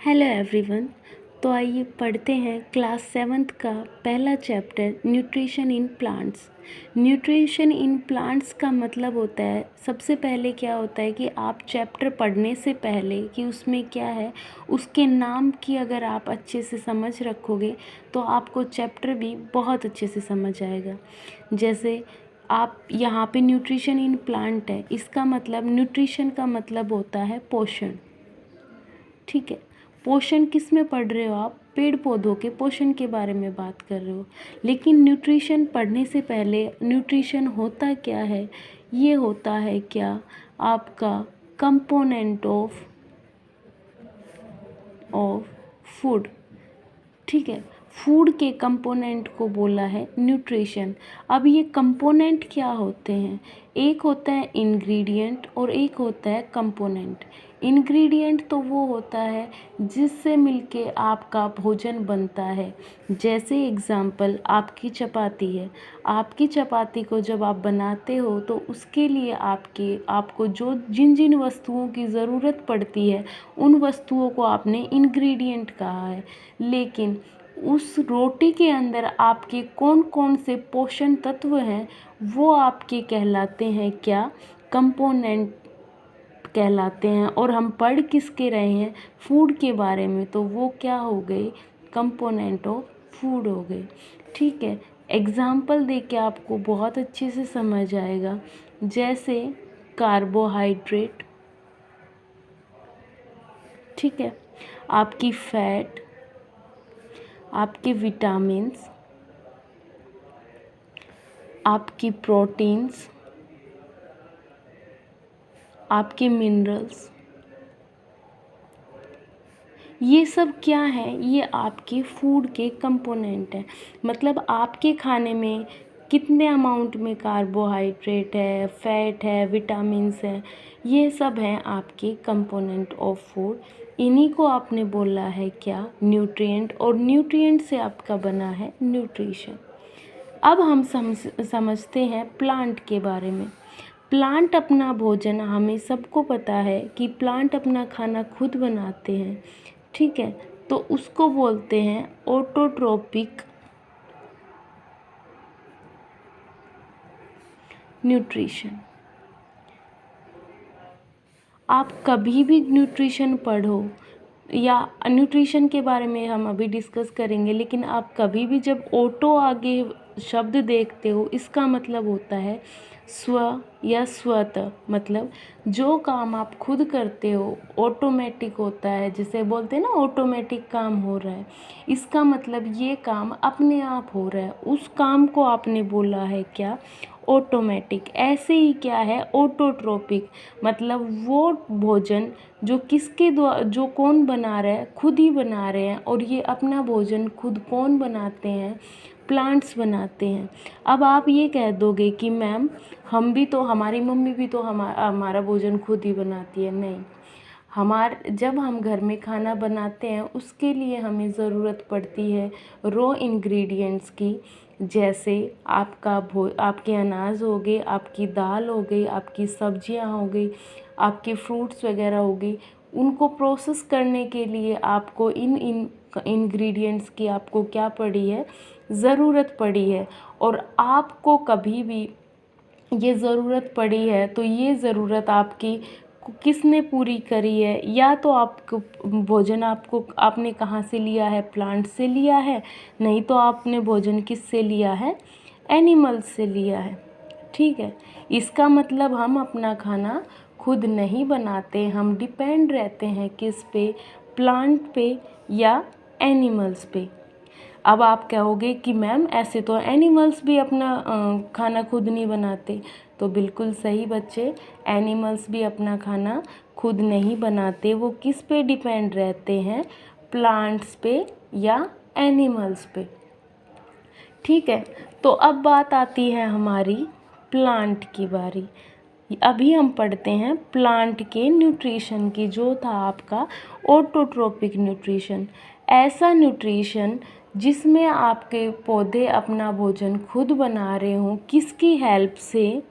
Hello everyone. तो आइए पढ़ते हैं क्लास 7th का पहला chapter nutrition in plants. Nutrition in plants का मतलब होता है, सबसे पहले क्या होता है कि आप चैप्टर पढ़ने से पहले कि उसमें क्या है उसके नाम की अगर आप अच्छे से समझ रखोगे तो आपको चैप्टर भी बहुत अच्छे से समझ आएगा। जैसे आप यहाँ पे न्यूट्रिशन इन प्लांट है, इसका मतलब न्यूट्रिशन का मतलब होता है पोषण। ठीक है, पोषण किस में पढ़ रहे हो आप? पेड़ पौधों के पोषण के बारे में बात कर रहे हो। लेकिन न्यूट्रिशन पढ़ने से पहले न्यूट्रिशन होता क्या है? ये होता है क्या आपका कंपोनेंट ऑफ फूड। ठीक है, फूड के कंपोनेंट को बोला है न्यूट्रिशन। अब ये कंपोनेंट क्या होते हैं? एक होता है इंग्रेडिएंट और एक होता है कंपोनेंट। इंग्रेडिएंट तो वो होता है जिससे मिलके आपका भोजन बनता है। जैसे एग्जाम्पल आपकी चपाती है। आपकी चपाती को जब आप बनाते हो तो उसके लिए आपको जो जिन जिन वस्तुओं की ज़रूरत पड़ती है उन वस्तुओं को आपने इंग्रेडिएंट कहा है। लेकिन उस रोटी के अंदर आपके कौन कौन से पोषण तत्व हैं वो आपके कहलाते हैं क्या? कंपोनेंट कहलाते हैं। और हम पढ़ किसके रहे हैं? फूड के बारे में, तो वो क्या हो गए? कंपोनेंट ऑफ फूड हो गए। ठीक है, एग्जाम्पल दे के आपको बहुत अच्छे से समझ आएगा। जैसे कार्बोहाइड्रेट, ठीक है, आपकी फैट, आपके विटामिन्स, आपकी प्रोटीन्स, आपके मिनरल्स, ये सब क्या है? ये आपके फूड के कंपोनेंट हैं। मतलब आपके खाने में कितने अमाउंट में कार्बोहाइड्रेट है, फैट है, विटामिन्स है, ये सब हैं आपके कंपोनेंट ऑफ फूड। इन्हीं को आपने बोला है क्या? न्यूट्रिएंट। और न्यूट्रिएंट से आपका बना है न्यूट्रिशन। अब हम समझते हैं प्लांट के बारे में। प्लांट अपना भोजन, हमें सबको पता है कि प्लांट अपना खाना खुद बनाते हैं। ठीक है, तो उसको बोलते हैं ऑटोट्रोपिक न्यूट्रिशन। आप कभी भी न्यूट्रिशन पढ़ो या न्यूट्रिशन के बारे में हम अभी डिस्कस करेंगे, लेकिन आप कभी भी जब ऑटो आगे शब्द देखते हो इसका मतलब होता है स्व या स्वतः। मतलब जो काम आप खुद करते हो ऑटोमेटिक होता है, जिसे बोलते हैं ना ऑटोमेटिक काम हो रहा है। इसका मतलब ये काम अपने आप हो रहा है, उस काम को आपने बोला है क्या? ऑटोमेटिक। ऐसे ही क्या है? ऑटोट्रोपिक। मतलब वो भोजन जो किसके द्वारा, जो कौन बना रहा है? खुद ही बना रहे हैं। और ये अपना भोजन खुद कौन बनाते हैं? प्लांट्स बनाते हैं। अब आप ये कह दोगे कि मैम हमारी मम्मी भी तो हमारा भोजन खुद ही बनाती है। नहीं, जब हम घर में खाना बनाते हैं उसके लिए हमें ज़रूरत पड़ती है रॉ इंग्रेडिएंट्स की। जैसे आपके अनाज हो गए, आपकी दाल हो गई, आपकी सब्जियां हो गई, आपके फ्रूट्स वगैरह हो गई। उनको प्रोसेस करने के लिए आपको इन इंग्रेडिएंट्स की आपको क्या पड़ी है? ज़रूरत पड़ी है। और आपको कभी भी ये ज़रूरत पड़ी है तो ये ज़रूरत आपकी किसने पूरी करी है? या तो आपको भोजन आपने कहाँ से लिया है? प्लांट से लिया है। नहीं तो आपने भोजन किससे लिया है? एनिमल्स से लिया है। ठीक है, इसका मतलब हम अपना खाना खुद नहीं बनाते, हम डिपेंड रहते हैं किस पे? प्लांट पे या एनिमल्स पे। अब आप कहोगे कि मैम ऐसे तो एनिमल्स भी अपना खाना खुद नहीं बनाते। तो बिल्कुल सही बच्चे, एनिमल्स भी अपना खाना खुद नहीं बनाते। वो किस पे डिपेंड रहते हैं? प्लांट्स पे या एनिमल्स पे। ठीक है, तो अब बात आती है हमारी प्लांट की बारी। अभी हम पढ़ते हैं प्लांट के न्यूट्रिशन की, जो था आपका ऑटोट्रोपिक न्यूट्रिशन। ऐसा न्यूट्रिशन जिसमें आपके पौधे अपना भोजन खुद बना रहे हों। किसकी हेल्प से?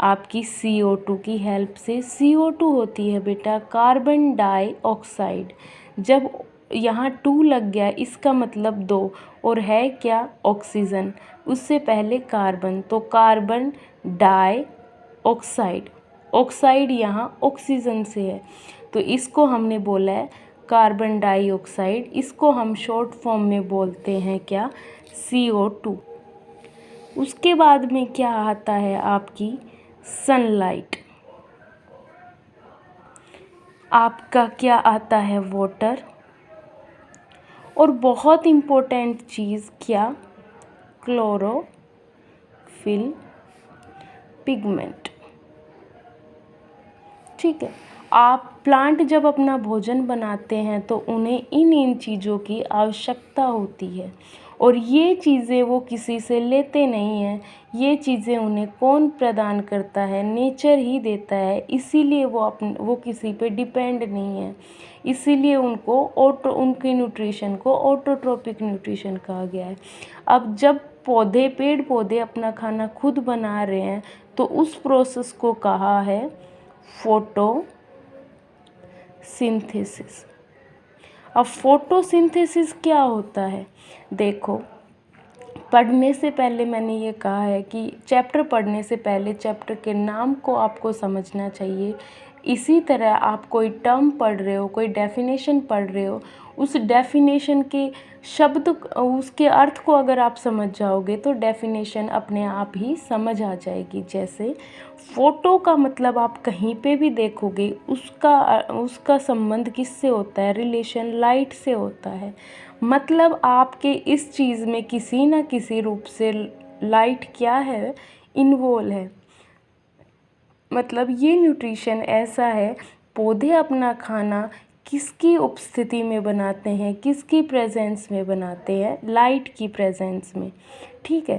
आपकी CO2 की हेल्प से। CO2 होती है बेटा कार्बन डाइऑक्साइड। जब यहाँ 2 लग गया इसका मतलब 2, और है क्या ऑक्सीजन, उससे पहले कार्बन, तो कार्बन डाइऑक्साइड। ऑक्साइड यहाँ ऑक्सीजन से है, तो इसको हमने बोला है कार्बन डाइऑक्साइड। इसको हम शॉर्ट फॉर्म में बोलते हैं क्या, CO2। उसके बाद में क्या आता है आपकी सनलाइट। आपका क्या आता है वाटर, और बहुत इम्पोर्टेंट चीज़ क्या, क्लोरोफिल पिगमेंट। ठीक है, आप प्लांट जब अपना भोजन बनाते हैं तो उन्हें इन चीज़ों की आवश्यकता होती है, और ये चीज़ें वो किसी से लेते नहीं हैं। ये चीज़ें उन्हें कौन प्रदान करता है, नेचर ही देता है। इसीलिए वो किसी पे डिपेंड नहीं है। इसीलिए उनके न्यूट्रिशन को ऑटोट्रोपिक न्यूट्रिशन कहा गया है। अब जब पेड़ पौधे अपना खाना खुद बना रहे हैं तो उस प्रोसेस को कहा है फोटोसिंथेसिस। अब फोटोसिंथेसिस क्या होता है, देखो पढ़ने से पहले मैंने ये कहा है कि चैप्टर पढ़ने से पहले चैप्टर के नाम को आपको समझना चाहिए। इसी तरह आप कोई टर्म पढ़ रहे हो, कोई डेफिनेशन पढ़ रहे हो, उस डेफिनेशन के शब्द, उसके अर्थ को अगर आप समझ जाओगे तो डेफिनेशन अपने आप ही समझ आ जाएगी। जैसे फ़ोटो का मतलब आप कहीं पे भी देखोगे उसका संबंध किससे होता है, रिलेशन लाइट से होता है। मतलब आपके इस चीज़ में किसी न किसी रूप से लाइट क्या है, इन्वॉल्व है। मतलब ये न्यूट्रिशन ऐसा है, पौधे अपना खाना किसकी उपस्थिति में बनाते हैं, किसकी प्रेजेंस में बनाते हैं, लाइट की प्रेजेंस में। ठीक है,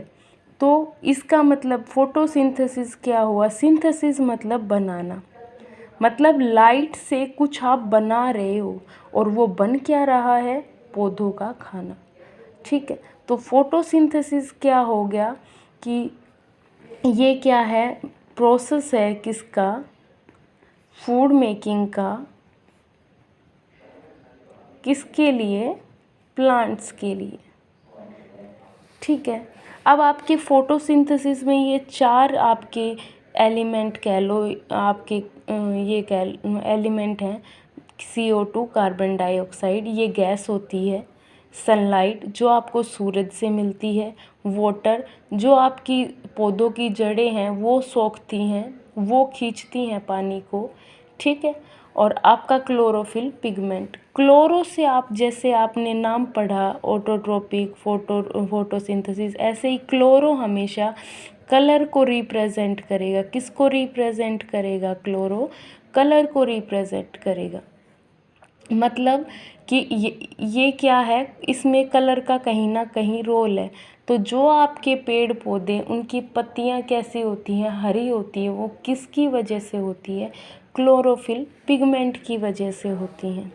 तो इसका मतलब फोटोसिंथेसिस क्या हुआ, सिंथेसिस मतलब बनाना, मतलब लाइट से कुछ आप बना रहे हो, और वो बन क्या रहा है, पौधों का खाना। ठीक है, तो फोटोसिंथेसिस क्या हो गया कि ये क्या है, प्रोसेस है किसका, फूड मेकिंग का, किसके लिए, प्लांट्स के लिए। ठीक है, अब आपके फोटोसिंथेसिस में ये 4 आपके एलिमेंट कह लो, आपके ये एलिमेंट हैं, CO2 कार्बन डाइऑक्साइड, ये गैस होती है, सनलाइट जो आपको सूरज से मिलती है, वाटर जो आपकी पौधों की जड़ें हैं वो सोखती हैं, वो खींचती हैं पानी को। ठीक है, और आपका क्लोरोफिल पिगमेंट। क्लोरो से आप, जैसे आपने नाम पढ़ा ऑटोट्रोपिक, फोटोसिंथेसिस, ऐसे ही क्लोरो हमेशा कलर को रिप्रेजेंट करेगा। किसको रिप्रेजेंट करेगा, क्लोरो कलर को रिप्रेजेंट करेगा। मतलब कि ये क्या है, इसमें कलर का कहीं ना कहीं रोल है। तो जो आपके पेड़ पौधे, उनकी पत्तियां कैसी होती हैं, हरी होती है, वो किसकी वजह से होती है, क्लोरोफिल पिगमेंट की वजह से होती हैं।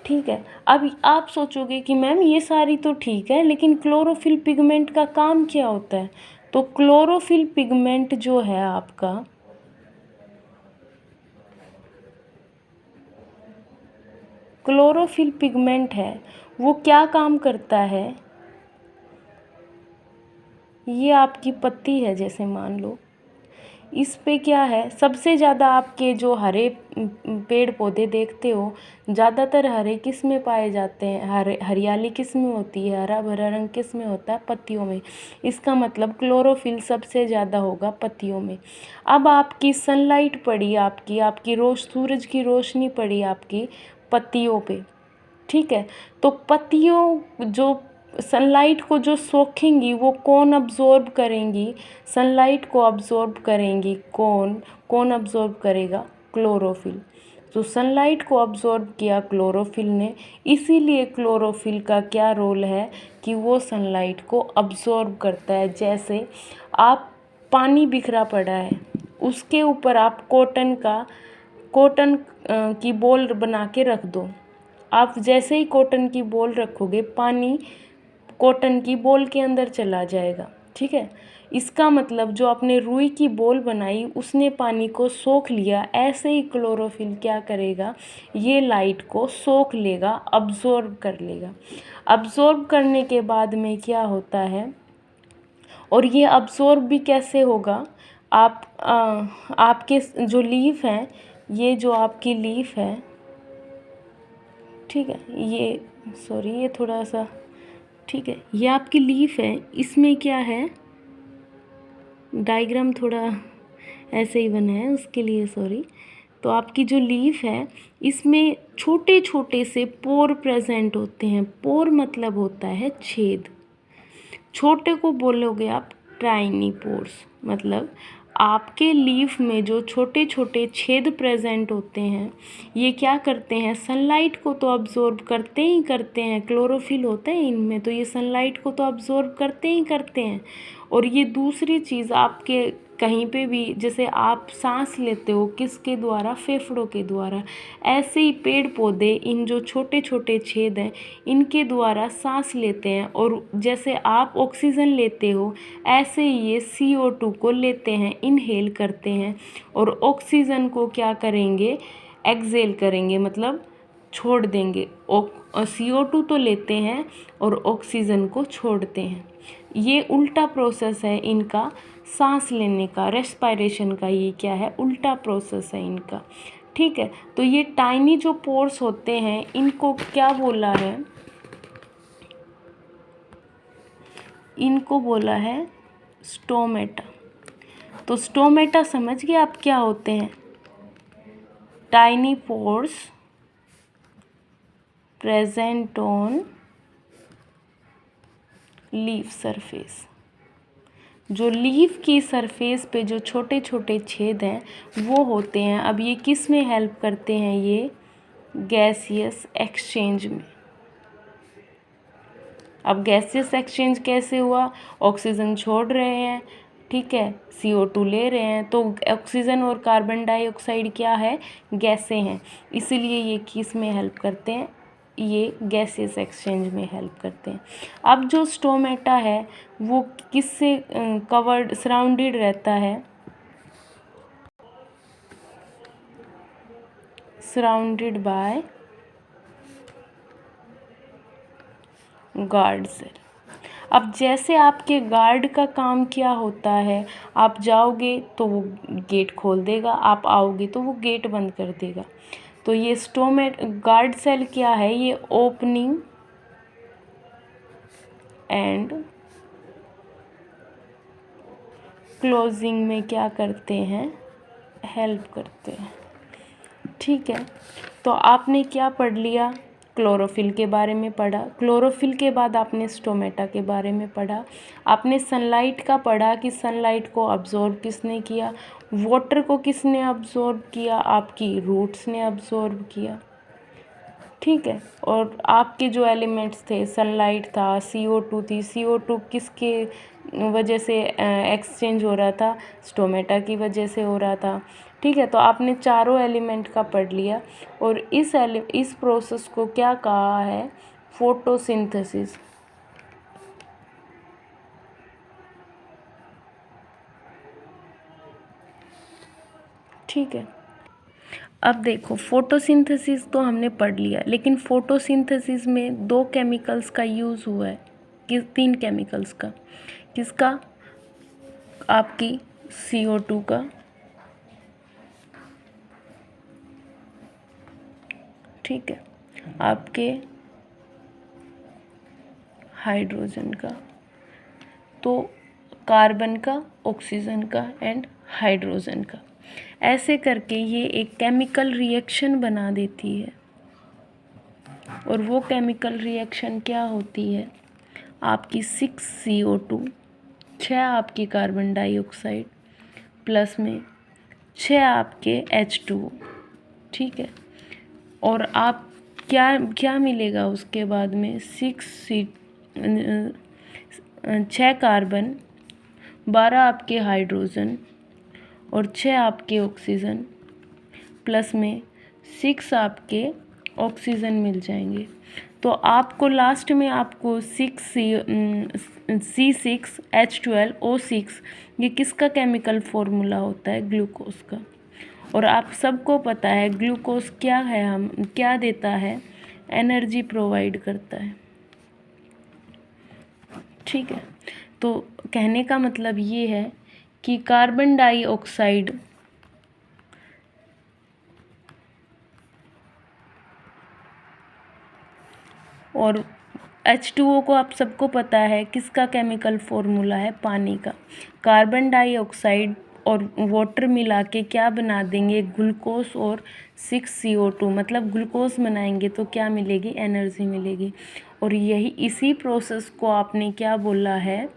ठीक है, अब आप सोचोगे कि मैम ये सारी तो ठीक है, लेकिन क्लोरोफिल पिगमेंट का काम क्या होता है। तो क्लोरोफिल पिगमेंट जो है आपका, क्लोरोफिल पिगमेंट है, वो क्या काम करता है, ये आपकी पत्ती है जैसे मान लो, इस पे क्या है, सबसे ज़्यादा आपके जो हरे पेड़ पौधे देखते हो, ज़्यादातर हरे किस में पाए जाते हैं, हरियाली किस में होती है, हरा भरा रंग किस में होता है, पत्तियों में। इसका मतलब क्लोरोफिल सबसे ज़्यादा होगा पत्तियों में। अब आपकी सनलाइट पड़ी, आपकी सूरज की रोशनी पड़ी आपकी पत्तियों पे। ठीक है, तो पत्तियों जो सनलाइट को जो सोखेंगी वो कौन अब्जॉर्ब करेंगी, सनलाइट को अब्जॉर्ब करेंगी कौन अब्जॉर्ब करेगा, क्लोरोफिल। तो सनलाइट को अब्जॉर्ब किया क्लोरोफिल ने, इसीलिए क्लोरोफिल का क्या रोल है कि वो सनलाइट को अब्जॉर्ब करता है। जैसे आप पानी बिखरा पड़ा है, उसके ऊपर आप कॉटन की बॉल बना के रख दो। आप जैसे ही कॉटन की बॉल रखोगे, पानी कॉटन की बॉल के अंदर चला जाएगा। ठीक है। इसका मतलब जो आपने रुई की बॉल बनाई उसने पानी को सोख लिया, ऐसे ही क्लोरोफिल क्या करेगा, ये लाइट को सोख लेगा, अब्जॉर्ब कर लेगा। अब्जॉर्ब करने के बाद में क्या होता है, और ये अब्जॉर्ब भी कैसे होगा, आपके जो लीफ हैं, ये जो आपकी लीफ है, ठीक है, ये सॉरी ये थोड़ा सा, ठीक है, ये आपकी लीफ है, इसमें क्या है, डायग्राम थोड़ा ऐसे ही बना है उसके लिए सॉरी। तो आपकी जो लीफ है इसमें छोटे छोटे से पोर प्रेजेंट होते हैं। पोर मतलब होता है छेद, छोटे को बोलोगे आप टाइनी पोर्स। मतलब आपके लीफ में जो छोटे छोटे छेद प्रेजेंट होते हैं, ये क्या करते हैं, सनलाइट को तो अब्जॉर्ब करते ही करते हैं, क्लोरोफिल होता है इनमें, तो ये सनलाइट को तो अब्जॉर्ब करते ही करते हैं। और ये दूसरी चीज़ आपके कहीं पे भी, जैसे आप सांस लेते हो किसके द्वारा, फेफड़ों के द्वारा, ऐसे ही पेड़ पौधे इन जो छोटे छोटे छेद हैं इनके द्वारा सांस लेते हैं। और जैसे आप ऑक्सीजन लेते हो ऐसे ही ये CO2 को लेते हैं, इनहेल करते हैं, और ऑक्सीजन को क्या करेंगे, एक्सहेल करेंगे, मतलब छोड़ देंगे। CO2 तो लेते हैं और ऑक्सीजन को छोड़ते हैं। ये उल्टा प्रोसेस है इनका, सांस लेने का, रेस्पिरेशन का, ये क्या है, उल्टा प्रोसेस है इनका। ठीक है, तो ये टाइनी जो पोर्स होते हैं इनको क्या बोला है, इनको बोला है स्टोमेटा। तो स्टोमेटा समझ गए आप क्या होते हैं, tiny pores present on leaf surface. जो लीफ की सरफेस पे जो छोटे छोटे छेद हैं वो होते हैं। अब ये किस में हेल्प करते हैं, ये गैसियस एक्सचेंज में। अब गैसियस एक्सचेंज कैसे हुआ, ऑक्सीजन छोड़ रहे हैं, ठीक है, CO2 ले रहे हैं, तो ऑक्सीजन और कार्बन डाइऑक्साइड क्या है, गैसें हैं, इसीलिए ये किस में हेल्प करते हैं, ये गैसियस एक्सचेंज में हेल्प करते हैं। अब जो स्टोमेटा है वो किससे कवर्ड सराउंडेड रहता है, सराउंडेड बाय गार्ड सेल। अब जैसे आपके गार्ड का काम क्या होता है, आप जाओगे तो वो गेट खोल देगा, आप आओगे तो वो गेट बंद कर देगा। तो ये गार्ड सेल क्या है, ये ओपनिंग एंड क्लोजिंग में क्या करते हैं, हेल्प करते हैं। ठीक है, तो आपने क्या पढ़ लिया, क्लोरोफिल के बारे में पढ़ा, क्लोरोफिल के बाद आपने स्टोमेटा के बारे में पढ़ा, आपने सनलाइट का पढ़ा कि सनलाइट को अब्जॉर्ब किसने किया, वाटर को किसने अब्जॉर्ब किया, आपकी रूट्स ने अब्जॉर्ब किया। ठीक है, और आपके जो एलिमेंट्स थे, सनलाइट था, CO2 थी, CO2 किसके वजह से एक्सचेंज हो रहा था, स्टोमेटा की वजह से हो रहा था। ठीक है, तो आपने चारों एलिमेंट का पढ़ लिया। और इस प्रोसेस को क्या कहा है, फोटोसिंथेसिस। ठीक है, अब देखो फोटोसिंथेसिस तो हमने पढ़ लिया, लेकिन फोटोसिंथेसिस में दो केमिकल्स का यूज़ हुआ है, तीन केमिकल्स का, किसका, आपकी CO2 का, ठीक है, आपके हाइड्रोजन का, तो कार्बन का, ऑक्सीजन का एंड हाइड्रोजन का, ऐसे करके ये एक केमिकल रिएक्शन बना देती है। और वो केमिकल रिएक्शन क्या होती है, आपकी 6CO2, 6 आपकी कार्बन डाइऑक्साइड, प्लस में 6 आपके H2O। ठीक है, और आप क्या क्या मिलेगा उसके बाद में, 6 कार्बन, 12 आपके हाइड्रोजन और 6 आपके ऑक्सीजन, प्लस में 6 आपके ऑक्सीजन मिल जाएंगे। तो आपको लास्ट में आपको C6H12O6 ये किसका केमिकल फॉर्मूला होता है? ग्लूकोज का। और आप सबको पता है ग्लूकोज क्या है, हम क्या देता है? एनर्जी प्रोवाइड करता है। ठीक है, तो कहने का मतलब ये है कि कार्बन डाइऑक्साइड और H2O को आप सबको पता है किसका केमिकल फॉर्मूला है? पानी का। कार्बन डाइऑक्साइड और वाटर मिला के क्या बना देंगे? ग्लूकोज और 6CO2, मतलब ग्लूकोज बनाएंगे तो क्या मिलेगी? एनर्जी मिलेगी। और यही इसी प्रोसेस को आपने क्या बोला है?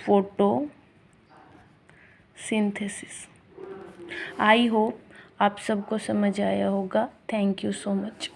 फोटोसिंथेसिस। आई होप आप सबको समझ आया होगा। Thank you so much.